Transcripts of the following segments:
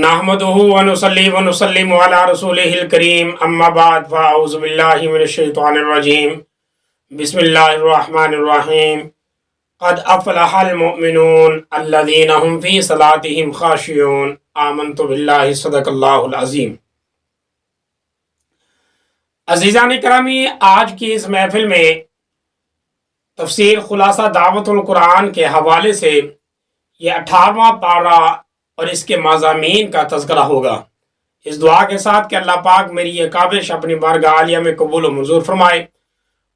نحمدہ ونصلی ونسلم علی رسولہ الکریم اما بعد فاعوذ باللہ من الشیطان الرجیم بسم اللہ الرحمن الرحیم قد افلح المؤمنون الذین هم فی صلاتهم خاشعون آمنت باللہ صدق اللہ العظیم۔ عزیزان کرامی، آج کی اس محفل میں تفسیر خلاصہ دعوت القرآن کے حوالے سے یہ 18واں پارہ اور اس کے مضامین کا تذکرہ ہوگا، اس دعا کے ساتھ کہ اللہ پاک میری یہ کاوش اپنی بارگاہ عالیہ میں قبول و منظور فرمائے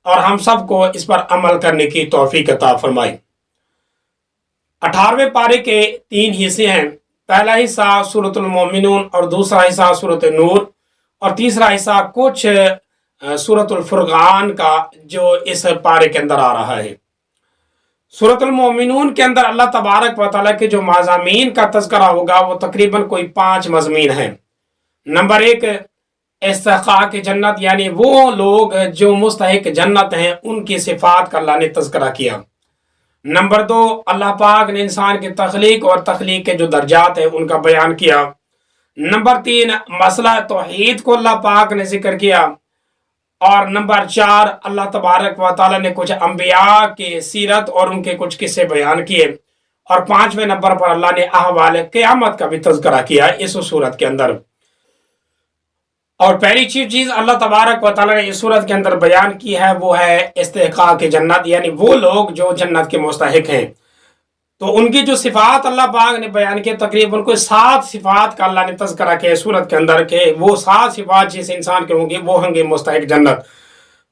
اور ہم سب کو اس پر عمل کرنے کی توفیق عطا فرمائے۔ 18ویں پارے کے 3 حصے ہیں۔ پہلا حصہ سورۃ المومنون اور دوسرا حصہ سورۃ نور اور تیسرا حصہ کچھ سورۃ الفرقان کا جو اس پارے کے اندر آ رہا ہے۔ سورۃ المومنون کے اندر اللہ تبارک و تعالیٰ کے جو مضامین کا تذکرہ ہوگا وہ تقریباً کوئی 5 مضامین ہیں۔ نمبر 1، استحقاق جنت، یعنی وہ لوگ جو مستحق جنت ہیں ان کی صفات کا اللہ نے تذکرہ کیا۔ نمبر 2، اللہ پاک نے انسان کی تخلیق اور تخلیق کے جو درجات ہیں ان کا بیان کیا۔ نمبر 3، مسئلہ توحید کو اللہ پاک نے ذکر کیا۔ اور نمبر 4، اللہ تبارک و تعالیٰ نے کچھ انبیاء کی سیرت اور ان کے کچھ قصے بیان کیے۔ اور 5ویں نمبر پر اللہ نے احوال قیامت کا بھی تذکرہ کیا اس صورت کے اندر۔ اور پہلی چیز اللہ تبارک و تعالیٰ نے اس صورت کے اندر بیان کی ہے وہ ہے استحقاق جنت، یعنی وہ لوگ جو جنت کے مستحق ہیں۔ تو ان کی جو صفات اللہ پاک نے بیان کی، تقریباً کوئی 7 صفات کا اللہ نے تذکرہ کیا سورت کے اندر، کہ وہ 7 صفات جس انسان کے ہوں گے وہ ہوں گے مستحق جنت۔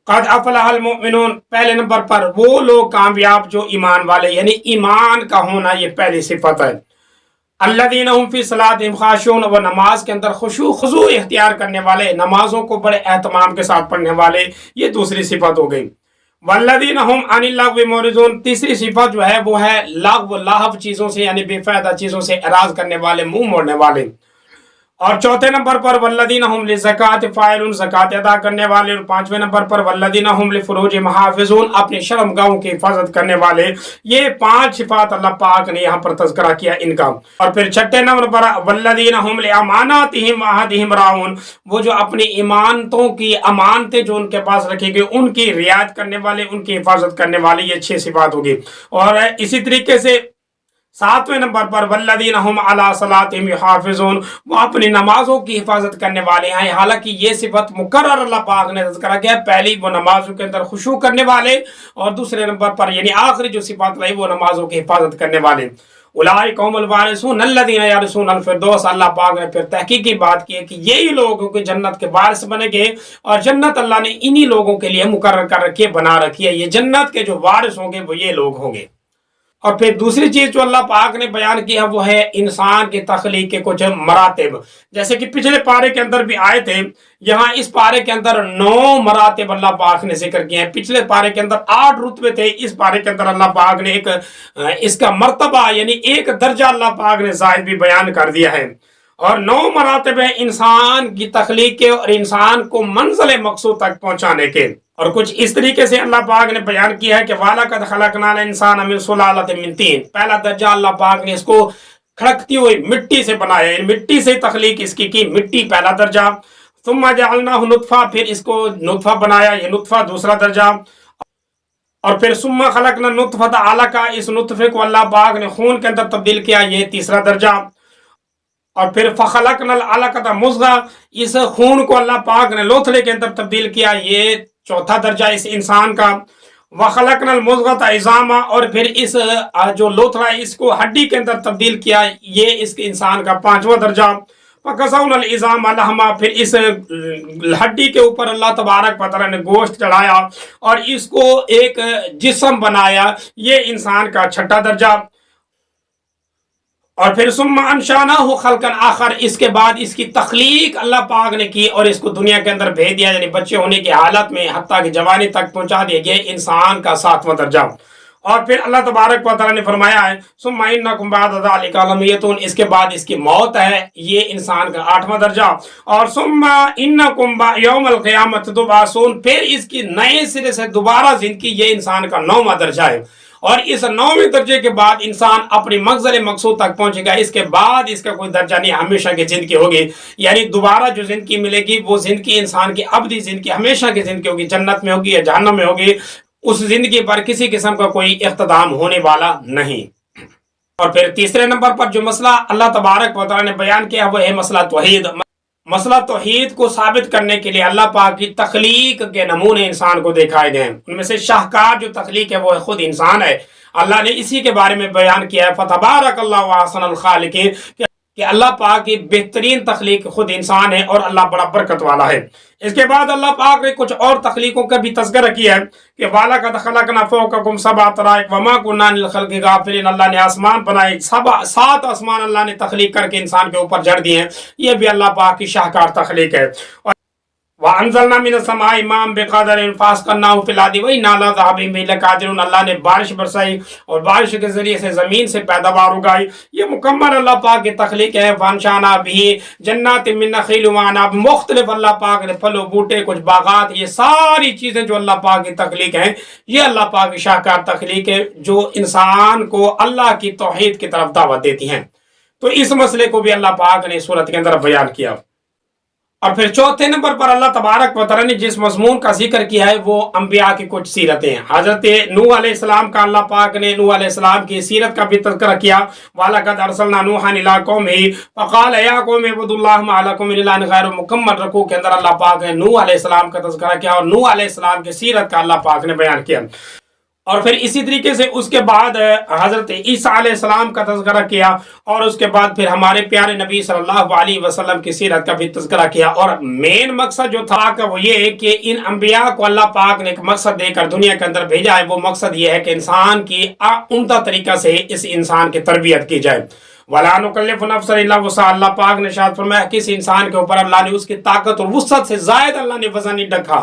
قد افلح المؤمنون، پہلے نمبر پر وہ لوگ کامیاب جو ایمان والے، یعنی ایمان کا ہونا یہ پہلی صفت ہے۔ الذین هم فی صلاتہم خاشعون، وہ نماز کے اندر خضوع اختیار کرنے والے، نمازوں کو بڑے اہتمام کے ساتھ پڑھنے والے، یہ دوسری صفت ہو گئی۔ والذین هم عن اللغو معرضون، تیسری صفت جو ہے وہ ہے لغو لاحف چیزوں سے، یعنی بے فائدہ چیزوں سے اعراض کرنے والے، منہ موڑنے والے۔ اور چوتھے نمبر پر والذین هم للزکاۃ فاعلون، زکوٰۃ ادا کرنے والے۔ اور 5ویں نمبر پر والذین هم لفروجہم حافظون، اپنی شرم گاہوں کی حفاظت کرنے والے۔ یہ 5 صفات اللہ پاک نے یہاں پر تذکرہ کیا ان کا۔ اور پھر 6 نمبر پر والذین هم لاماناتہم وعہدہم راعون، وہ جو اپنی امانتوں کی امانتیں جو ان کے پاس رکھی گئی ان کی رعایت کرنے والے، ان کی حفاظت کرنے والے، یہ 6 صفات ہوگی۔ اور اسی طریقے سے 7ویں نمبر پر والذین هم علی صلاتہم یحافظون، وہ اپنی نمازوں کی حفاظت کرنے والے ہیں۔ حالانکہ یہ صفت مقرر اللہ پاک نے تذکرہ کیا، پہلی وہ نمازوں کے اندر خشوع کرنے والے، اور دوسرے نمبر پر یعنی آخری جو صفات لائی وہ نمازوں کی حفاظت کرنے والے۔ اولئک هم الوارثون الذین یرثون الفردوس، اللہ پاک نے پھر تحقیقی بات کی ہے کہ یہی لوگ ہوں کہ جنت کے وارث بنے گے، اور جنت اللہ نے انہی لوگوں کے لیے مقرر کر رکھی ہے، بنا رکھی ہے۔ یہ جنت کے جو وارث ہوں گے وہ یہ لوگ ہوں گے۔ اور پھر دوسری چیز جو اللہ پاک نے بیان کی ہے وہ ہے انسان کی تخلیق کے کچھ مراتب، جیسے کہ پچھلے پارے کے اندر بھی آئے تھے، یہاں اس پارے کے اندر 9 مراتب اللہ پاک نے ذکر کیے ہیں۔ پچھلے پارے کے اندر 8 رتبے تھے، اس پارے کے اندر اللہ پاک نے اس کا مرتبہ یعنی ایک درجہ اللہ پاک نے زائد بھی بیان کر دیا ہے۔ اور 9 مراتب ہیں انسان کی تخلیق کے اور انسان کو منزل مقصود تک پہنچانے کے۔ اور کچھ اس طریقے سے اللہ پاک نے بیان کیا ہے کہ وَلَقَدْ خَلَقْنَا الْإِنسَانَ مِنْ صُلَالَةٍ مِنْ طِينٍ، پہلا درجہ اللہ پاک نے اس کو کھڑکتی ہوئی مٹی سے بنایا، یعنی مٹی سے تخلیق اس کی مٹی پہلا درجہ۔ ثُمَّ جَعَلْنَاهُ نُطْفَةً، پھر اس کو نطفہ بنایا، یہ نطفہ دوسرا درجہ۔ اور پھر ثُمَّ خَلَقْنَا النُّطْفَةَ عَلَقَةً، اس نطفے کو اللہ پاک نے خون کے اندر تبدیل کیا، یہ تیسرا درجہ۔ اور پھر فَخَلَقْنَا الْعَلَقَةَ مُضْغَةً، اس خون کو اللہ پاک نے لوتھڑے کے اندر تبدیل کیا، یہ چوتھا درجہ اس انسان کا۔ وَخَلَقْنَا الْمُضْغَةَ عِظَامًا، اور پھر اس جو لوتھڑا ہے اس کو ہڈی کے اندر تبدیل کیا، یہ اس انسان کا 5واں درجہ۔ فَكَسَوْنَا الْعِظَامَ لَحْمًا، پھر اس ہڈی کے اوپر اللہ تبارک و تعالیٰ نے گوشت چڑھایا اور اس کو ایک جسم بنایا، یہ انسان کا 6واں درجہ۔ اور پھر ثم انشأناہ خلقا آخر، اس کے بعد اس کی تخلیق اللہ پاک نے کی اور اس کو دنیا کے اندر بھیج دیا، یعنی بچے ہونے کی حالت میں حتیٰ کہ جوانی تک پہنچا دیا، یہ انسان کا 7واں درجہ۔ اور پھر اللہ تبارک و تعالیٰ نے فرمایا ہے ثم انکم بعد ذلک لمیتون، اس کے بعد اس کی موت ہے، یہ انسان کا 8واں درجہ۔ اور ثم انکم یوم القیامۃ تبعثون، پھر اس کی نئے سرے سے دوبارہ زندگی، یہ انسان کا 9واں درجہ ہے۔ اور اس 9ویں درجے کے بعد انسان اپنی منزل مقصود تک پہنچے گا، اس کے بعد اس کا کوئی درجہ نہیں، ہمیشہ کی زندگی ہوگی، یعنی دوبارہ جو زندگی ملے گی وہ زندگی انسان کی ابدی زندگی، ہمیشہ کی زندگی ہوگی، جنت میں ہوگی یا جہنم میں ہوگی، اس زندگی پر کسی قسم کا کوئی اختتام ہونے والا نہیں۔ اور پھر تیسرے نمبر پر جو مسئلہ اللہ تبارک و تعالی نے بیان کیا وہ ہے مسئلہ توحید۔ مسئلہ توحید کو ثابت کرنے کے لیے اللہ پاک کی تخلیق کے نمونے انسان کو دکھائے گئے ہیں، ان میں سے شاہکار جو تخلیق ہے وہ خود انسان ہے۔ اللہ نے اسی کے بارے میں بیان کیا ہے فتبارک اللہ احسن الخالقین، کہ اللہ پاک کی بہترین تخلیق خود انسان ہے اور اللہ بڑا برکت والا ہے۔ اس کے بعد اللہ پاک نے کچھ اور تخلیقوں کا بھی تذکرہ کیا ہے کہ وَلَقَدْ خَلَقْنَا فَوْقَكُمْ سَبْعَ طَرَائِقَ وَمَا كُنَّا عَنِ الْخَلْقِ غَافِلِينَ، اللہ نے آسمان بنائے، 7 آسمان اللہ نے تخلیق کر کے انسان کے اوپر جڑ دیے ہیں، یہ بھی اللہ پاک کی شاہکار تخلیق ہے۔ وَأَنزَلْنَا مِنَ السَّمَاءِ مَاءً بِقَدَرٍ فَأَسْقَيْنَاهُ فِي الْأَرْضِ وَإِنَّا عَلَىٰ ذَهَابٍ بِهِ لَقَادِرُونَ، اللہ نے بارش برسائی اور بارش کے ذریعے سے زمین سے پیداوار اگائی، یہ مکمل اللہ پاک کی تخلیق ہے۔ وَأَنشَأْنَا بِهِ جَنَّاتٍ مِّن نَخِيلٍ وَأَعْنَابٍ، مختلف اللہ پاک نے پھل و بوٹے، کچھ باغات، یہ ساری چیزیں جو اللہ پاک کی تخلیق ہیں، یہ اللہ پاک کی شاہکار تخلیق ہے جو انسان کو اللہ کی توحید کی طرف دعوت دیتی ہیں۔ تو اس مسئلے کو بھی اللہ پاک نے سورت کے اندر بیان کیا۔ اور پھر چوتھے نمبر پر اللہ تبارک و تعالی نے جس مضمون کا ذکر کیا ہے وہ انبیاء کی کچھ سیرتیں ہیں۔ حضرت نوح علیہ السلام کا اللہ پاک نے نوح علیہ السلام کی سیرت کا بھی تذکرہ کیا، وَلَقَدْ أَرْسَلْنَا نُوحًا إِلَىٰ قَوْمِهِ فَقَالَ يَا قَوْمِ اعْبُدُوا اللَّهَ مَا لَكُم مِّنْ إِلَٰهٍ غَيْرُهُ، مکمل رکوع کے اندر اللہ پاک نے نوح علیہ السلام کا تذکرہ کیا اور نوح علیہ السلام کی سیرت کا اللہ پاک نے بیان کیا۔ اور پھر اسی طریقے سے اس کے بعد حضرت عیسیٰ علیہ السلام کا تذکرہ کیا، اور اس کے بعد پھر ہمارے پیارے نبی صلی اللہ علیہ وسلم کی سیرت کا بھی تذکرہ کیا۔ اور مین مقصد جو تھا کہ وہ یہ ہے کہ ان انبیاء کو اللہ پاک نے ایک مقصد دے کر دنیا کے اندر بھیجا ہے، وہ مقصد یہ ہے کہ انسان کی عمدہ طریقہ سے اس انسان کی تربیت کی جائے۔ وَلَا نُكَلِّفُ نَفْسًا إِلَّا وُسْعَهَا، اللہ پاک نے ارشاد فرمایا کسی انسان کے اوپر اللہ نے اس کی طاقت اور وسعت سے زائد اللہ نے وزن نہیں رکھا،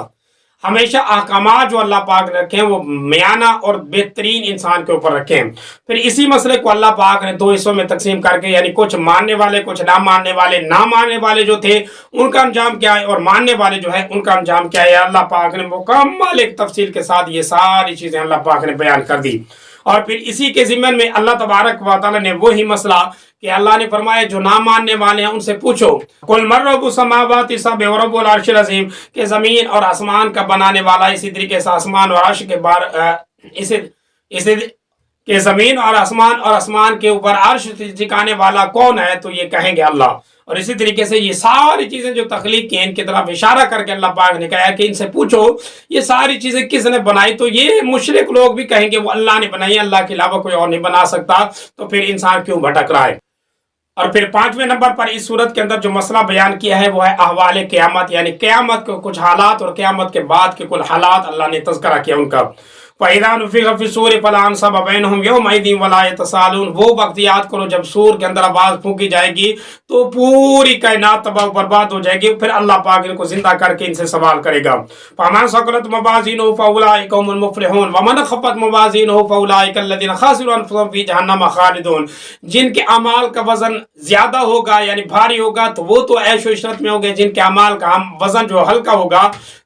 ہمیشہ احکامات جو اللہ پاک نے رکھے ہیں وہ میانہ اور بہترین انسان کے اوپر رکھے ہیں۔ پھر اسی مسئلے کو اللہ پاک نے 2 حصوں میں تقسیم کر کے، یعنی کچھ ماننے والے، کچھ نہ ماننے والے، نہ ماننے والے جو تھے ان کا انجام کیا ہے اور ماننے والے جو ہے ان کا انجام کیا ہے، اللہ پاک نے مکمل ایک تفصیل کے ساتھ یہ ساری چیزیں اللہ پاک نے بیان کر دی۔ اور پھر اسی کے ضمن میں اللہ تبارک و تعالی نے وہی مسئلہ کہ اللہ نے فرمایا جو نہ ماننے والے ہیں ان سے پوچھو، قُلْ مَن رَّبُّ السَّمَاوَاتِ السَّبْعِ وَرَبُّ الْعَرْشِ الْعَظِيمِ، کہ زمین اور آسمان کا بنانے والا، اسی طریقے سے آسمان اور عرش کے کہ زمین اور آسمان کے اوپر عرش ٹھکانے والا کون ہے، تو یہ کہیں گے اللہ۔ اور اسی طریقے سے یہ ساری چیزیں جو تخلیق کی ہیں ان کی طرف اشارہ کر کے اللہ پاک نے کہا کہ ان سے پوچھو یہ ساری چیزیں کس نے بنائی، تو یہ مشرک لوگ بھی کہیں گے وہ اللہ نے بنائی، اللہ کے علاوہ کوئی اور نہیں بنا سکتا، تو پھر انسان کیوں بھٹک رہا ہے۔ اور پھر 5ویں نمبر پر اس صورت کے اندر جو مسئلہ بیان کیا ہے وہ ہے احوال قیامت، یعنی قیامت کے کچھ حالات اور قیامت کے بعد کے کل حالات اللہ نے تذکرہ کیا ان کا۔ فَإِذَا نُفِخَ فِي الصُّورِ فَلَا أَنْسَابَ بَيْنَهُمْ يَوْمَئِذٍ وَلَا يَتَسَاءَلُونَ، وہ وقت یاد کرو جب سور کے اندر آواز پھونکی جائے گی تو پوری کائنات تباہ و برباد ہو جائے گی، پھر اللہ پاک ان کو زندہ کر کے ان سے سوال کرے گا۔ فَمَنْ ثَقُلَتْ مَوَازِينُهُ فَأُولَٰئِكَ هُمُ الْمُفْلِحُونَ وَمَنْ خَفَّتْ مَوَازِينُهُ فَأُولَٰئِكَ الَّذِينَ خَسِرُوا أَنفُسَهُمْ فِي جَهَنَّمَ خَالِدُونَ، جن کے اعمال کا وزن زیادہ ہوگا یعنی بھاری ہوگا تو وہ تو عیش و عشرت میں ہوگے، جن کے اعمال کا وزن جو ہلکا ہوگا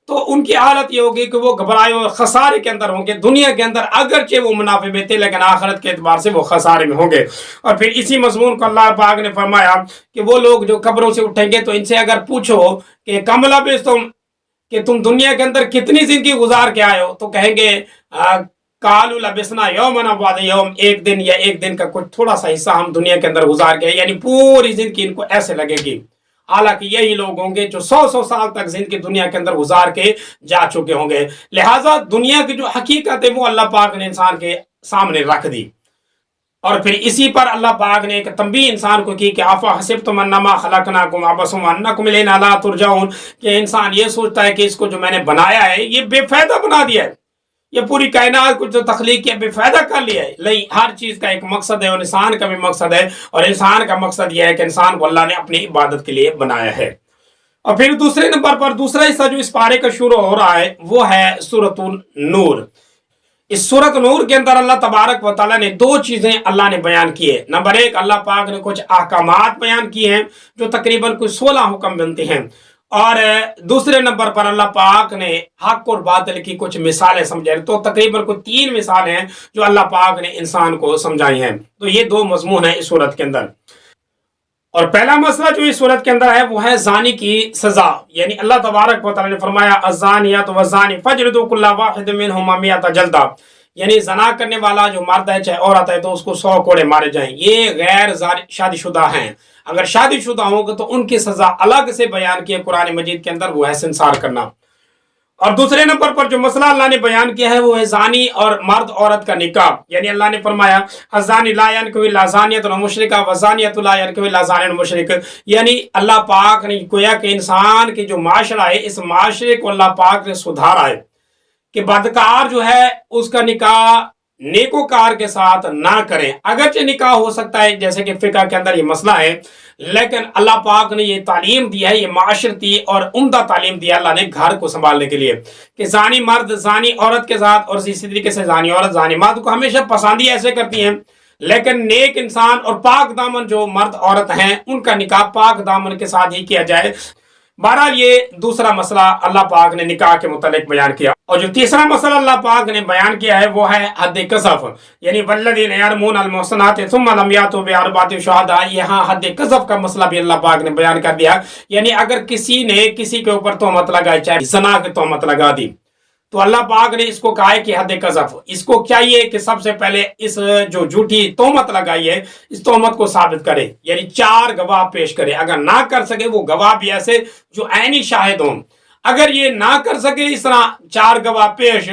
تو ان کی حالت یہ ہوگی کہ وہ گھبرائے اور خسارے کے اندر ہوں گے، دنیا کے اندر اگرچہ وہ منافع میں تھے لیکن آخرت کے اعتبار سے وہ خسارے میں ہوں گے۔ اور پھر اسی مضمون کو اللہ پاک نے فرمایا کہ وہ لوگ جو قبروں سے اٹھیں گے تو ان سے اگر پوچھو کہ کم لبثتم، کہ تم دنیا کے اندر کتنی زندگی گزار کے آئے ہو، تو کہیں گے قالوا لبثنا یوما أو بعض یوم، ایک دن یا ایک دن کا کچھ تھوڑا سا حصہ ہم دنیا کے اندر گزار گئے، یعنی پوری زندگی ان کو ایسے لگے گی۔ حالانکہ یہی لوگ ہوں گے جو 100 سال تک زندگی دنیا کے اندر گزار کے جا چکے ہوں گے۔ لہٰذا دنیا کی جو حقیقت ہے وہ اللہ پاک نے انسان کے سامنے رکھ دی۔ اور پھر اسی پر اللہ پاک نے ایک تنبیہ انسان کو کی کہ افحسبتم انما خلقناکم عبثا وانکم الینا لا ترجعون، کہ انسان یہ سوچتا ہے کہ اس کو جو میں نے بنایا ہے یہ بے فائدہ بنا دیا ہے، یہ پوری کائنات کو جو تخلیق کیا بے فائدہ کر لیا ہے۔ نہیں، ہر چیز کا ایک مقصد ہے اور انسان کا بھی مقصد ہے، اور انسان کا مقصد یہ ہے کہ انسان کو اللہ نے اپنی عبادت کے لیے بنایا ہے۔ اور پھر دوسرے نمبر پر دوسرا حصہ جو اس پارے کا شروع ہو رہا ہے وہ ہے سورۃ النور۔ اس سورۃ نور کے اندر اللہ تبارک و تعالیٰ نے 2 چیزیں اللہ نے بیان کی ہے۔ نمبر 1، اللہ پاک نے کچھ احکامات بیان کیے ہیں جو تقریباً کوئی 16 حکم بنتے ہیں، اور دوسرے نمبر پر اللہ پاک نے حق اور باطل کی کچھ مثالیں سمجھائی، تو تقریباً کوئی 3 مثالیں ہیں جو اللہ پاک نے انسان کو سمجھائی ہیں۔ تو یہ 2 مضمون ہیں اس صورت کے اندر۔ اور پہلا مسئلہ جو اس صورت کے اندر ہے وہ ہے زانی کی سزا، یعنی اللہ تبارک و تعالی نے فرمایا الزانیات والزانی فاجلدوا کل واحد منہما 100 جلدہ، یعنی زنا کرنے والا جو مرد ہے چاہے عورت ہے تو اس کو 100 کوڑے مارے جائیں۔ یہ غیر شادی شدہ ہیں، اگر شادی شدہ ہوں گے تو ان کی سزا الگ سے بیان کی ہے قرآن مجید کے اندر، وہ ہے سنسار کرنا۔ اور دوسرے نمبر پر جو مسئلہ اللہ نے بیان کیا ہے وہ ہے زانی اور مرد عورت کا نکاح، یعنی اللہ نے فرمایا الزانی لا ينكح الا زانیۃ ومشرکہ والزانیۃ لا ينكح الا زان ومشرک، یعنی اللہ پاک نے گویا کہ انسان کے جو معاشرہ ہے اس معاشرے کو اللہ پاک نے سدھارا ہے کہ بدکار جو ہے اس کا نکاح نیکوکار کے ساتھ نہ کریں، اگرچہ نکاح ہو سکتا ہے جیسے کہ فقہ کے اندر یہ مسئلہ ہے، لیکن اللہ پاک نے یہ تعلیم دی ہے، یہ معاشرتی اور عمدہ تعلیم دی ہے اللہ نے گھر کو سنبھالنے کے لیے کہ زانی مرد زانی عورت کے ساتھ اور اسی طریقے سے زانی عورت زانی مرد کو ہمیشہ پسندی ایسے کرتی ہیں، لیکن نیک انسان اور پاک دامن جو مرد عورت ہیں ان کا نکاح پاک دامن کے ساتھ ہی کیا جائے۔ بہرحال یہ دوسرا مسئلہ اللہ پاک نے نکاح کے متعلق بیان کیا۔ اور جو تیسرا مسئلہ اللہ پاک نے بیان کیا ہے وہ ہے حد قذف، یعنی والذین یرمون المحصنات ثم لم یاتوا باربعۃ شہداء، یہاں حد قذف کا مسئلہ بھی اللہ پاک نے بیان کر دیا، یعنی اگر کسی نے کسی کے اوپر تہمت لگائی چاہے زنا کی تہمت لگا دی تو اللہ پاک نے اس کو کہا ہے کہ حد قذف، اس کو چاہیے کہ سب سے پہلے اس جو جھوٹی تہمت لگائی ہے اس تہمت کو ثابت کرے، یعنی 4 گواہ پیش کرے، اگر نہ کر سکے وہ گواہ بھی ایسے جو عینی شاہد ہوں، اگر یہ نہ کر سکے اس طرح 4 گواہ پیش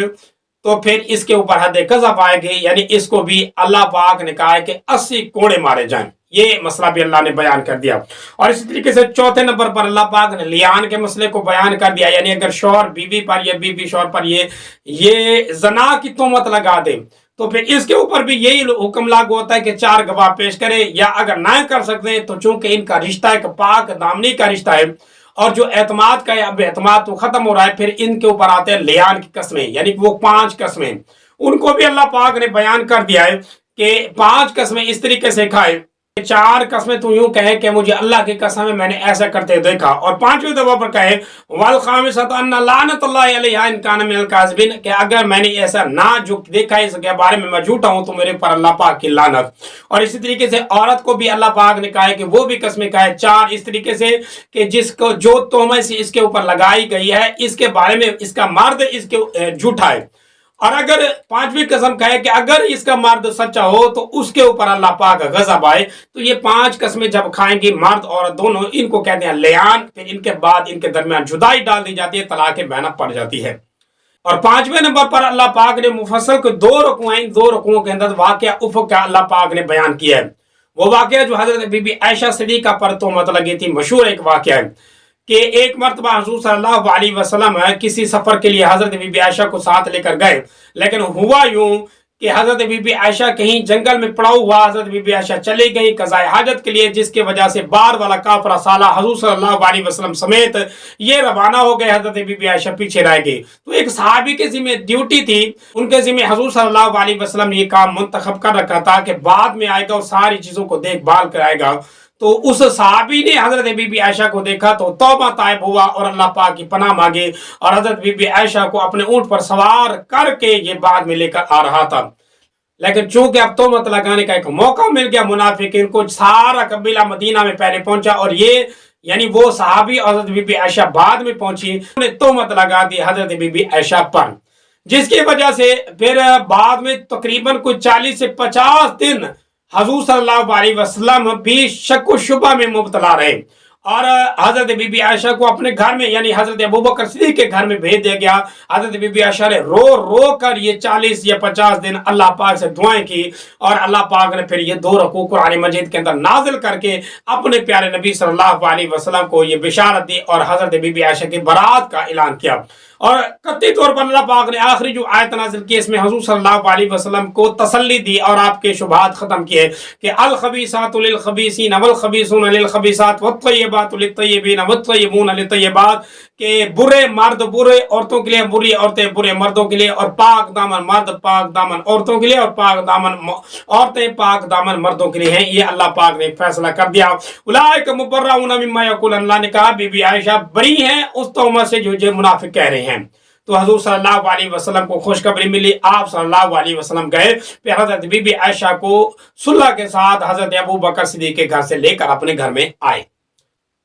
تو پھر اس کے اوپر حد قذف آئے گی، یعنی اس کو بھی اللہ پاک نے کہا ہے کہ 80 کوڑے مارے جائیں۔ یہ مسئلہ بھی اللہ نے بیان کر دیا۔ اور اسی طریقے سے چوتھے نمبر پر اللہ پاک نے لیان کے مسئلے کو بیان کر دیا، یعنی اگر شوہر بیوی پر یا بیوی شوہر پر یہ زنا کی تہمت لگا دے تو پھر اس کے اوپر بھی یہی حکم لاگو ہوتا ہے کہ 4 گواہ پیش کرے، یا اگر نہ کر سکتے تو چونکہ ان کا رشتہ ایک پاک دامنی کا رشتہ ہے اور جو اعتماد کا ہے اب اعتماد تو ختم ہو رہا ہے، پھر ان کے اوپر آتے ہیں لیان کی قسمیں، یعنی وہ 5 قسمیں، ان کو بھی اللہ پاک نے بیان کر دیا ہے کہ 5 قسمیں اس طریقے سے کھائے، 4 قسمیں تو یوں کہے کہ مجھے اللہ کی قسم ہے میں نے ایسا کرتے دیکھا، اور 5ویں دفعہ پر کہے والخامسۃ ان لعنۃ اللہ علیہ ان کان من الکاذبین، کہ اگر میں نے ایسا نہ جو دیکھا اس کے بارے میں میں جھوٹا ہوں تو میرے پر اللہ پاک کی لعنت۔ اور اسی طریقے سے عورت کو بھی اللہ پاک نے کہا ہے کہ وہ بھی قسمیں کہے 4 اس طریقے سے کہ جس کو جو تہمت اس کے اوپر لگائی گئی ہے اس کے بارے میں اس کا مرد اس کے جھوٹا ہے، اور اگر 5ویں قسم کہے کہ اگر اس کا مرد سچا ہو تو اس کے اوپر اللہ پاک غضب آئے، تو یہ 5 قسمیں جب کھائیں گی مرد عورت دونوں، ان کو کہتے ہیں لیان، پھر ان کے بعد ان کے درمیان جدائی ڈال دی جاتی ہے، طلاق بینہ پڑ جاتی ہے۔ اور 5ویں نمبر پر اللہ پاک نے مفصل کو 2 رکوع ہیں، ان 2 رکوعوں کے اندر واقعہ افق کا اللہ پاک نے بیان کیا ہے، وہ واقعہ جو حضرت بی بی عائشہ صدیقہ پر تہمت لگی تھی، مشہور ایک واقعہ ہے کہ ایک مرتبہ حضور صلی اللہ علیہ وسلم کسی سفر کے لیے حضرت بی بی عائشہ کو ساتھ لے کر گئے، لیکن ہوا یوں کہ حضرت بی بی عائشہ کہیں جنگل میں پڑا ہوا، حضرت بی بی عائشہ چلی گئی قضاء حاجت کے لیے، جس کی وجہ سے بار والا کافرہ سالہ حضور صلی اللہ علیہ وسلم سمیت یہ روانہ ہو گئے، حضرت بی بی عائشہ پیچھے رہ گئی۔ تو ایک صحابی کے ذمہ ڈیوٹی تھی، ان کے ذمہ حضور صلی اللہ علیہ وسلم نے یہ کام منتخب کر رکھا تھا کہ بعد میں آئے گا اور ساری چیزوں کو دیکھ بھال کرائے گا۔ تو اس صحابی نے حضرت بی بی عائشہ کو دیکھا تو توبہ طائب ہوا اور اللہ پاک کی پناہ مانگی، اور حضرت بی بی عائشہ کو اپنے اونٹ پر سوار کر کے یہ بعد میں لے کر آ رہا تھا، لیکن چونکہ اب تہمت لگانے کا ایک موقع مل گیا منافقین کو، سارا قبیلہ مدینہ میں پہلے پہنچا، اور یہ یعنی وہ صحابی حضرت بی بی عائشہ بعد میں پہنچی، انہوں نے تہمت لگا دی حضرت بی بی عائشہ پر، جس کی وجہ سے پھر بعد میں تقریباً کوئی 40 سے 50 دن حضور صلی اللہ علیہ وسلم بھی شک و شبہ میں مبتلا رہے، اور حضرت بی بی عائشہ کو اپنے گھر میں یعنی حضرت ابوبکر صدیق کے گھر میں بھیج دیا گیا۔ حضرت بی بی عائشہ نے رو رو کر یہ 40 یا 50 دن اللہ پاک سے دعائیں کی، اور اللہ پاک نے پھر یہ 2 رکوع قرآن مجید کے اندر نازل کر کے اپنے پیارے نبی صلی اللہ علیہ وسلم کو یہ بشارت دی اور حضرت بی بی عائشہ کی برات کا اعلان کیا۔ اور قطعی طور پر اللہ پاک نے آخری جو آیت نازل کی اس میں حضور صلی اللہ علیہ وسلم کو تسلی دی اور آپ کے شبہات ختم کیے کہ الخبیثات للخبیثین والخبیثون للخبیثات والطیبات للطیبین والطیبون للطیبات، کہ برے مرد برے عورتوں کے لیے، بری عورتیں برے مردوں کے لیے، اور پاک دامن مرد پاک دامن عورتوں کے لیے، اور پاک دامن عورتیں پاک دامن مردوں کے لیے ہیں۔ یہ اللہ پاک نے فیصلہ کر دیا۔ اولئک مبرؤون مما یقولون، اللہ نے کہا بی بی عائشہ بری ہیں اس تہمت سے جو یہ منافق کہہ رہے ہیں۔ تو حضور صلی اللہ علیہ وسلم کو خوشخبری ملی، آپ صلی اللہ علیہ وسلم گئے، پھر حضرت بی بی عائشہ کو صلح کے ساتھ حضرت ابو بکر صدیق کے گھر سے لے کر اپنے گھر میں آئے۔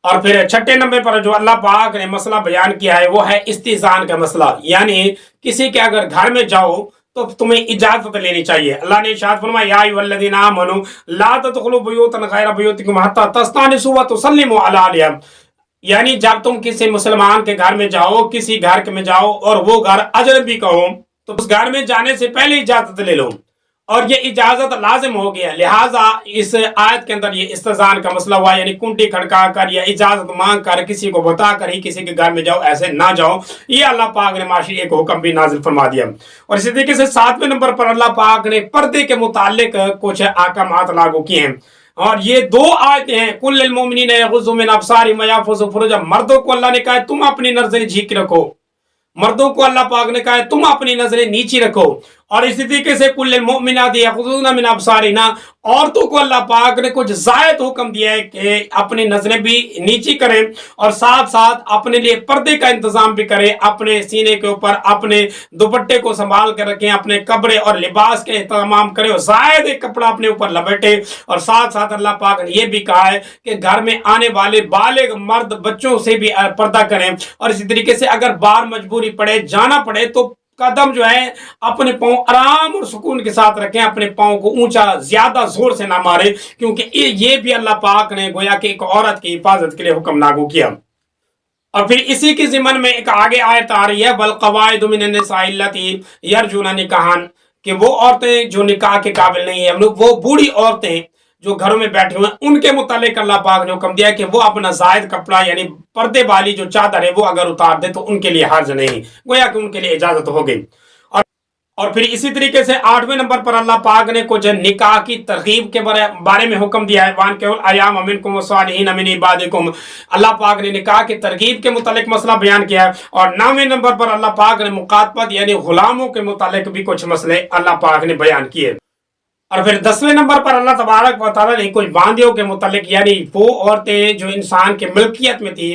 اور پھر چھٹے نمبر پر جو اللہ پاک نے مسئلہ بیان کیا ہے وہ ہے استئذان کا مسئلہ، یعنی کسی کے اگر گھر میں جاؤ تو تمہیں اجازت لینی چاہیے۔ اللہ نے ارشاد فرمایا یا ایھا الذین آمنوا لا تدخلوا بیوتا غیر بیوتکم حتی تستأنسوا وتسلموا علی اہلہا، یعنی جب تم کسی مسلمان کے گھر میں جاؤ، کسی گھر میں جاؤ اور وہ گھر اجنبی کا ہو تو اس گھر میں جانے سے پہلے اجازت لے لو، اور یہ اجازت لازم ہو گیا۔ لہٰذا اس آیت کے اندر یہ استئذان کا مسئلہ ہوا، یعنی کنٹی کھڑکا کر یا اجازت مانگ کر کسی کو بتا کر ہی کسی کے گھر میں جاؤ، ایسے نہ جاؤ۔ یہ اللہ پاک نے معاشی ایک حکم بھی نازل فرما دیا۔ اور اسی طریقے سے 7ویں نمبر پر اللہ پاک نے پردے کے متعلق کچھ احکامات لاگو کیے ہیں، اور یہ 2 آیتیں ہیں۔ کل للمؤمنین یغضوا من ابصارہم ویحفظوا فروجہم، مردوں کو اللہ نے کہا تم اپنی نظریں جھیک رکھو، مردوں کو اللہ پاک نے کہا ہے تم اپنی نظریں نیچی رکھو۔ اور اسی طریقے سے کل المؤمنات یغضضن من ابصارہن، عورتوں کو اللہ پاک نے کچھ زائد حکم دیا ہے کہ اپنی نظریں بھی نیچی کریں، اور ساتھ ساتھ اپنے لیے پردے کا انتظام بھی کریں، اپنے سینے کے اوپر اپنے دوپٹے کو سنبھال کر رکھیں، اپنے کپڑے اور لباس کے اہتمام کریں، اور زائد ایک کپڑا اپنے اوپر لپیٹیں۔ اور ساتھ ساتھ اللہ پاک نے یہ بھی کہا ہے کہ گھر میں آنے والے بالغ مرد بچوں سے بھی پردہ کریں، اور اسی طریقے سے اگر باہر مجبوری پڑے جانا پڑے تو قدم جو ہے اپنے پاؤں آرام اور سکون کے ساتھ رکھیں، اپنے پاؤں کو اونچا زیادہ زور سے نہ مارے، کیونکہ یہ بھی اللہ پاک نے گویا کہ ایک عورت کی حفاظت کے لیے حکم لاگو کیا۔ اور پھر اسی کی ضمن میں ایک آگے آیت آ رہی ہے والقواعد من النساء اللتی یرجون نکاحا، کہ وہ عورتیں جو نکاح کے قابل نہیں ہیں، وہ بوڑھی عورتیں جو گھروں میں بیٹھے ہوئے ہیں، ان کے متعلق اللہ پاک نے حکم دیا کہ وہ اپنا زائد کپڑا یعنی پردے والی جو چادر ہے وہ اگر اتار دے تو ان کے لیے حرج نہیں، گویا کہ ان کے لیے اجازت ہو گئی۔ اور پھر اسی طریقے سے 8ویں نمبر پر اللہ پاک نے کچھ نکاح کی ترغیب کے بارے میں حکم دیا ہے، وانکحوا الایام منکم والصالحین من عبادکم، اللہ پاک نے نکاح کی ترغیب کے متعلق مسئلہ بیان کیا ہے۔ اور 9ویں نمبر پر اللہ پاک نے مکاتبت یعنی غلاموں کے متعلق بھی کچھ مسئلے اللہ پاک نے بیان کیے۔ اور پھر 10ویں نمبر پر اللہ تبارک و تعالیٰ نے کچھ باندیوں کے متعلق یعنی وہ عورتیں جو انسان کے ملکیت میں تھی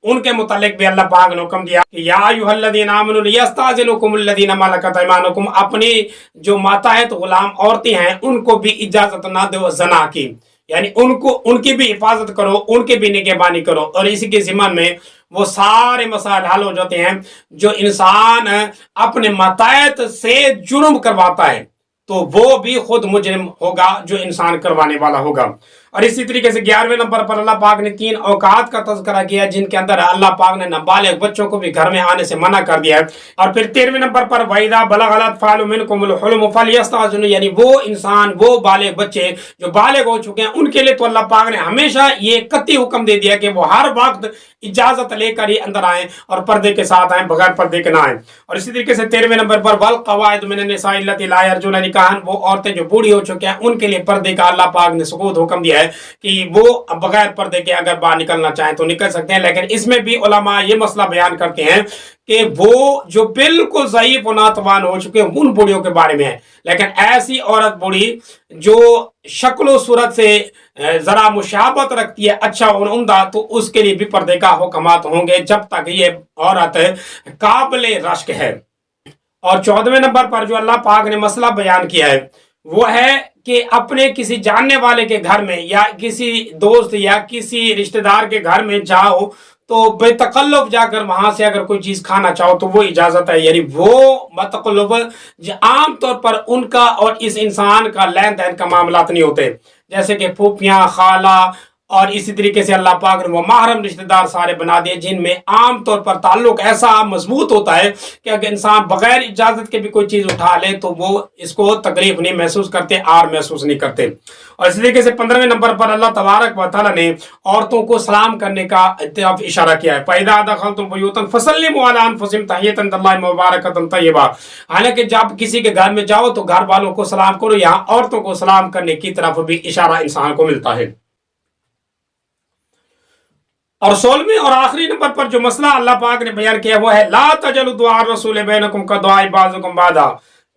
ان کے متعلق بھی اللہ پاک نے حکم دیا کہ یا ایھا الذین آمنوا لیستأذنکم الذین ملکت ایمانکم، اپنی جو ماتحت غلام عورتیں ہیں ان کو بھی اجازت نہ دو زنا کی، یعنی ان کی بھی حفاظت کرو، ان کی بھی نگہبانی کرو۔ اور اسی کے ضمن میں وہ سارے مسائل حل ہو جاتے ہیں جو انسان اپنے ماتحت سے جرم کرواتا ہے تو وہ بھی خود مجرم ہوگا جو انسان کروانے والا ہوگا۔ اور اسی طریقے سے 11ویں نمبر پر اللہ پاک نے 3 اوقات کا تذکرہ کیا جن کے اندر اللہ پاک نے نابالغ بچوں کو بھی گھر میں آنے سے منع کر دیا ہے۔ اور پھر 13ویں نمبر پر وَإِذَا بَلَغَ الْأَطْفَالُ مِنْكُمُ الْحُلُمَ فَلْيَسْتَأْذِنُوا، یعنی وہ انسان وہ بالغ بچے جو بالغ ہو چکے ہیں ان کے لیے تو اللہ پاک نے ہمیشہ یہ قطعی حکم دے دیا کہ وہ ہر وقت اجازت لے کر ہی اندر آئیں اور پردے کے ساتھ آئیں، بغیر پردے کے نہ آئیں۔ اور اسی طریقے سے 13ویں نمبر پر والقواعد من النساء اللتی لا یرجون نکاحا، وہ عورتیں جو بوڑھی ہو چکی ہیں ان کے لیے پردے کا اللہ پاک نے ثبوت حکم دیا ہے کہ وہ بغیر پردے کے اگر باہر نکلنا چاہیں تو نکل سکتے ہیں۔ لیکن اس میں بھی علماء یہ مسئلہ بیان کرتے ہیں کہ وہ جو بالکل ضعیف و ناتوان ہو چکے ہیں ان بوڑھیوں کے بارے میں ہے، لیکن ایسی عورت بوڑھی جو شکل و صورت سے ذرا مشابہت رکھتی ہے اچھا اور عمدہ تو اس کے لیے بھی پردے کا حکمات ہوں گے جب تک یہ عورت قابل رشک ہے۔ اور 14ویں نمبر پر جو اللہ پاک نے مسئلہ بیان کیا ہے وہ ہے کہ اپنے کسی جاننے والے کے گھر میں یا کسی دوست یا کسی رشتہ دار کے گھر میں جاؤ تو بے تکلف جا کر وہاں سے اگر کوئی چیز کھانا چاہو تو وہ اجازت ہے، یعنی وہ متکلف عام طور پر ان کا اور اس انسان کا لین دین کا معاملات نہیں ہوتے، جیسے کہ پھوپھیاں، خالہ، اور اسی طریقے سے اللہ پاک نے وہ محرم رشتہ دار سارے بنا دیے جن میں عام طور پر تعلق ایسا مضبوط ہوتا ہے کہ اگر انسان بغیر اجازت کے بھی کوئی چیز اٹھا لے تو وہ اس کو تکلیف نہیں محسوس کرتے، آر محسوس نہیں کرتے۔ اور اسی طریقے سے 15ویں نمبر پر اللہ تبارک و تعالیٰ نے عورتوں کو سلام کرنے کا طرف اشارہ کیا ہے، فَإِذَا دَخَلْتُمْ بُيُوتًا فَسَلِّمُوا عَلَىٰ أَنفُسِكُمْ تَحِيَّةً مِنَ اللَّهِ مُبَارَكَةً طَيِّبَةً، حالانکہ جب کسی کے گھر میں جاؤ تو گھر والوں کو سلام کرو، یہاں عورتوں کو سلام کرنے کی طرف بھی اشارہ انسان کو ملتا ہے۔ اور 16ویں اور آخری نمبر پر جو مسئلہ اللہ پاک نے بیان کیا وہ ہے لا تجلوا دعاء الرسول بینکم کدعاء بعضکم بعضا،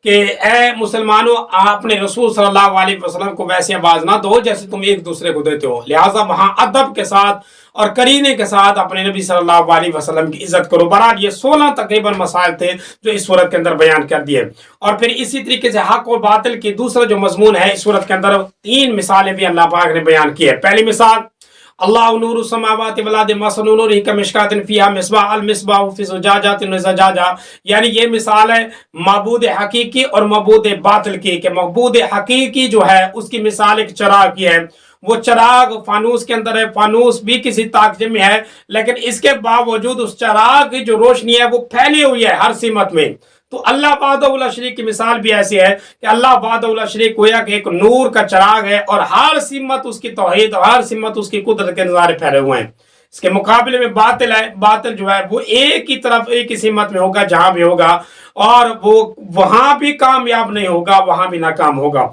کہ اے مسلمانوں اپنے رسول صلی اللہ علیہ وسلم کو ویسے آواز نہ دو جیسے تم ایک دوسرے کو دیتے ہو، لہٰذا وہاں ادب کے ساتھ اور کرینے کے ساتھ اپنے نبی صلی اللہ علیہ وسلم کی عزت کرو۔ بہرحال یہ 16 تقریباً مسائل تھے جو اس صورت کے اندر بیان کر دیے، اور پھر اسی طریقے سے حق و باطل کی دوسرا جو مضمون ہے اس صورت کے اندر 3 مثالیں بھی اللہ پاک نے بیان کی ہے۔ پہلی مثال اللہ نور السماوات والارض مثل نورہ کمشکاۃ فیہا مصباح المصباح فی زجاجۃ زجاجہ، یعنی یہ مثال ہے معبود حقیقی اور معبود باطل کی، کہ معبود حقیقی جو ہے اس کی مثال ایک چراغ کی ہے، وہ چراغ فانوس کے اندر ہے، فانوس بھی کسی طاقت میں ہے لیکن اس کے باوجود اس چراغ کی جو روشنی ہے وہ پھیلی ہوئی ہے ہر سمت میں۔ تو اللہ وحدہ لا شریک کی مثال بھی ایسی ہے کہ اللہ وحدہ لا شریک گویا کہ ایک نور کا چراغ ہے اور ہر سمت اس کی توحید اور ہر سمت اس کی قدرت کے نظارے پھیلے ہوئے ہیں۔ اس کے مقابلے میں باطل ہے، باطل جو ہے وہ ایک ہی طرف ایک ہی سمت میں ہوگا جہاں بھی ہوگا، اور وہ وہاں بھی کامیاب نہیں ہوگا وہاں بھی ناکام ہوگا۔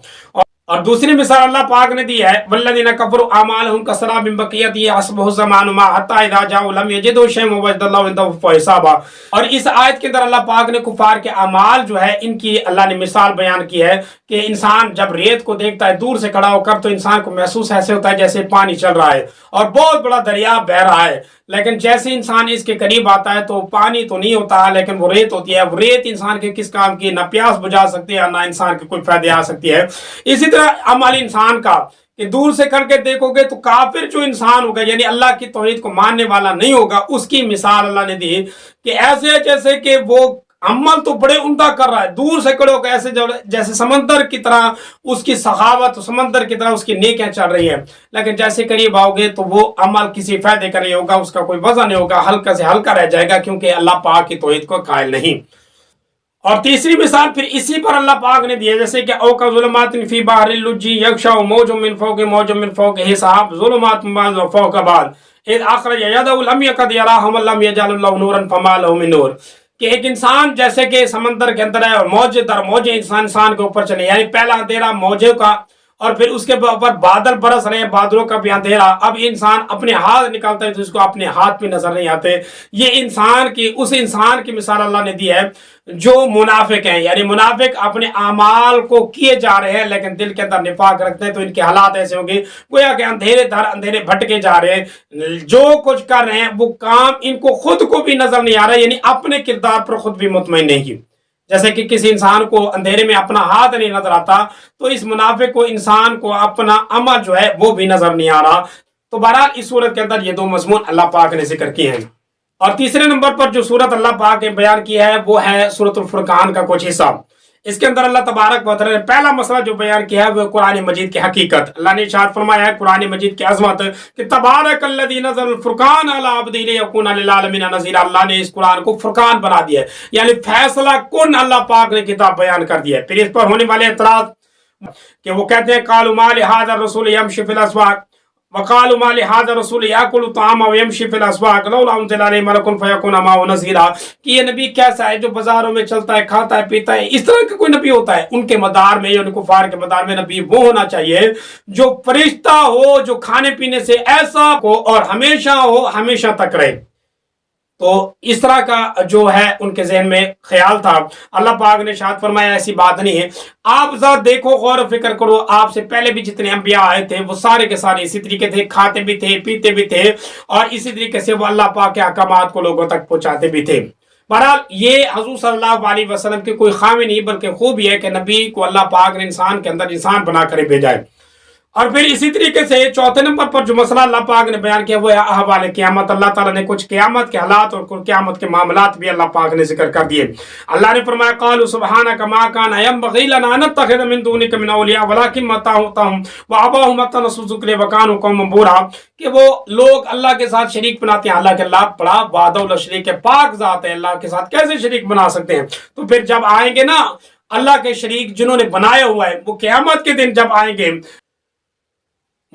اور دوسری مثال اللہ پاک نے دی ہے والذین کفروا اعمالهم کسراب بقیۃ یحسبہ الظمآن ماء حتی اذا جاءوا لم یجدوا شیئا ووجدوا اللہ عنده حسابا۔ اور اس آیت کے اندر اللہ پاک نے کفار کے اعمال جو ہے ان کی اللہ نے مثال بیان کی ہے کہ انسان جب ریت کو دیکھتا ہے دور سے کھڑا ہو کر تو انسان کو محسوس ایسے ہوتا ہے جیسے پانی چل رہا ہے اور بہت بڑا دریا بہہ رہا ہے، لیکن جیسے انسان اس کے قریب آتا ہے تو پانی تو نہیں ہوتا لیکن وہ ریت ہوتی ہے۔ وہ ریت انسان کے کس کام کی، نہ پیاس بجھا سکتی ہے نہ انسان کے کوئی فائدے آ سکتی ہے۔ اسی طرح عمل انسان کا کہ دور سے کر کے دیکھو گے تو کافر جو انسان ہوگا یعنی اللہ کی توحید کو ماننے والا نہیں ہوگا، اس کی مثال اللہ نے دی کہ ایسے جیسے کہ وہ عمل تو بڑے عمدہ کر رہا ہے، دور سے کھڑے ہو کے ایسے جیسے سمندر کی طرح اس کی سخاوت، سمندر کی طرح اس کی نیکیاں چل رہی ہیں، لیکن جیسے قریب آؤ گے تو وہ عمل کسی فائدے کا نہیں ہوگا، اس کا کوئی وزن نہیں ہوگا، ہلکا سے ہلکا رہ جائے گا کیونکہ اللہ پاک کی توحید کو قائل نہیں۔ اور تیسری مثال پھر اسی پر اللہ پاک نے دی ہے جیسے کہ او کا ظلمات فی بحر اللجی یغشا موج من فوق موج من فوقہ سحاب ظلمات بعض فوق بعض اذ اخرج یدہ لم یکد یراہم لم یجعل اللہ نورا فما لہ من نور، کہ ایک انسان جیسے کہ سمندر کے اندر ہے اور موجے در موجے انسان کے اوپر چلے، یعنی پہلا اندھیرا موجے کا اور پھر اس کے اوپر بادل برس رہے ہیں، بادلوں کا بھی اندھیرا، اب انسان اپنے ہاتھ نکالتا ہے تو اس کو اپنے ہاتھ بھی نظر نہیں آتے۔ یہ اس انسان کی مثال اللہ نے دی ہے جو منافق ہیں، یعنی منافق اپنے اعمال کو کیے جا رہے ہیں لیکن دل کے اندر نفاق رکھتے ہیں، تو ان کے حالات ایسے ہوں گے گویا کہ اندھیرے در اندھیرے بھٹکے جا رہے ہیں، جو کچھ کر رہے ہیں وہ کام ان کو خود کو بھی نظر نہیں آ رہا، یعنی اپنے کردار پر خود بھی مطمئن نہیں کی۔ جیسے کہ کسی انسان کو اندھیرے میں اپنا ہاتھ نہیں نظر آتا تو اس منافق کو انسان کو اپنا عمل جو ہے وہ بھی نظر نہیں آ رہا۔ تو بہرحال اس صورت کے اندر یہ 2 مضمون اللہ پاک نے ذکر کیے ہیں۔ اور تیسرے نمبر پر جو صورت اللہ پاک نے بیان کی ہے وہ ہے سورۃ الفرقان کا کچھ حصہ۔ اس کے اندر اللہ تبارک و تعالی نے پہلا مسئلہ جو بیان کیا ہے وہ قرآن مجید کی حقیقت۔ اللہ نے ارشاد فرمایا ہے قرآن مجید کی عظمت کہ تبارک الذی نزل الفرقان علی عبدہ لیکون للعالمین نذیرا، اللہ نے اس قرآن کو فرقان بنا دیا ہے، یعنی فیصلہ کن اللہ پاک نے کتاب بیان کر دی ہے۔ پھر اس پر ہونے والے اعتراض کہ وہ کہتے ہیں قالوا ما لهذا الرسول يمشي في الاسواق وقالوا ما لهذا الرسول ياكل الطعام ويمشي في الاسواق لولا انزل عليه ملك فيكون معه نذيرا، کہ یہ نبی کیسا ہے جو بازاروں میں چلتا ہے، کھاتا ہے، پیتا ہے، اس طرح کا کوئی نبی ہوتا ہے؟ ان کے مدار میں یعنی کفار کے مدار میں نبی وہ ہونا چاہیے جو فرشتہ ہو، جو کھانے پینے سے ایسا ہو اور ہمیشہ ہو، ہمیشہ تک رہے۔ تو اس طرح کا جو ہے ان کے ذہن میں خیال تھا۔ اللہ پاک نے ارشاد فرمایا ایسی بات نہیں ہے، آپ ذرا دیکھو، غور و فکر کرو، آپ سے پہلے بھی جتنے انبیاء آئے تھے وہ سارے کے سارے اسی طریقے تھے، کھاتے بھی تھے، پیتے بھی تھے اور اسی طریقے سے وہ اللہ پاک کے احکامات کو لوگوں تک پہنچاتے بھی تھے۔ بہرحال یہ حضور صلی اللہ علیہ وسلم کی کوئی خامی نہیں بلکہ خوبی ہے کہ نبی کو اللہ پاک نے انسان کے اندر انسان بنا کر بھیجا ہے۔ اور پھر اسی طریقے سے چوتھے نمبر پر جو مسئلہ اللہ پاک نے بیان کیا وہ ہے احوال قیامت۔ اللہ تعالیٰ نے کچھ قیامت کے حالات اور کچھ قیامت کے معاملات بھی اللہ پاک نے ذکر کر دیے۔ اللہ نے فرمایا قالوا سبحانک ما کان ينبغي لنا ان نتخذ من دونک من اولیاء ولکن متعتهم واباهم حتی نسوا الذکر وکانوا قوما بورا، کہ وہ لوگ اللہ کے ساتھ شریک بناتے ہیں، اللہ کے اللہ بڑا وحدہ لا شریک ہے، پاک ذات ہے، اللہ کے ساتھ کیسے شریک بنا سکتے ہیں؟ تو پھر جب آئیں گے نا اللہ کے شریک جنہوں نے بنایا ہوا ہے، وہ قیامت کے دن جب آئیں گے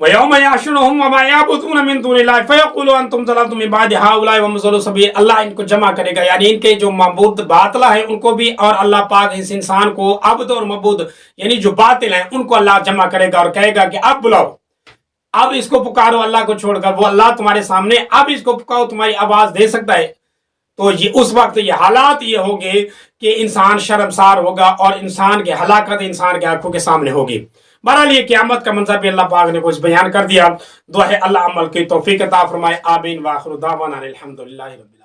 وَيَوْمَ يَحْشُرُهُمْ وَمَا يَعْبُدُونَ مِن دُونِ اللَّهِ فَيَقُولُ أَنْتُمْ ضَلَلْتُمْ مِن بَعْدِ هَٰؤُلَاءِ وَمَضَلُّوا السَّبِيلَ، اللہ ان کو جمع کرے گا، یعنی ان کے جو معبود باطلہ ہیں ان کو بھی، اور اللہ پاک اس انسان کو عبد اور معبود یعنی جو باطل ہیں ان کو اللہ جمع کرے گا اور کہے گا کہ اب بلاؤ، اب اس کو پکارو اللہ کو چھوڑ کر، وہ اللہ تمہارے سامنے، اب اس کو پکارو، تمہاری آواز دے سکتا ہے، تو یہ اس وقت یہ حالات یہ ہوگے کہ انسان شرمسار ہوگا اور انسان کے ہلاکت انسان کے آنکھوں کے سامنے ہوگی۔ بہرحال یہ قیامت کا منظر بھی اللہ پاک نے کچھ بیان کر دیا۔ دعا ہے اللہ عمل کی توفیق عطا فرمائے، آمین، وآخر دعوانا الحمدللہ رب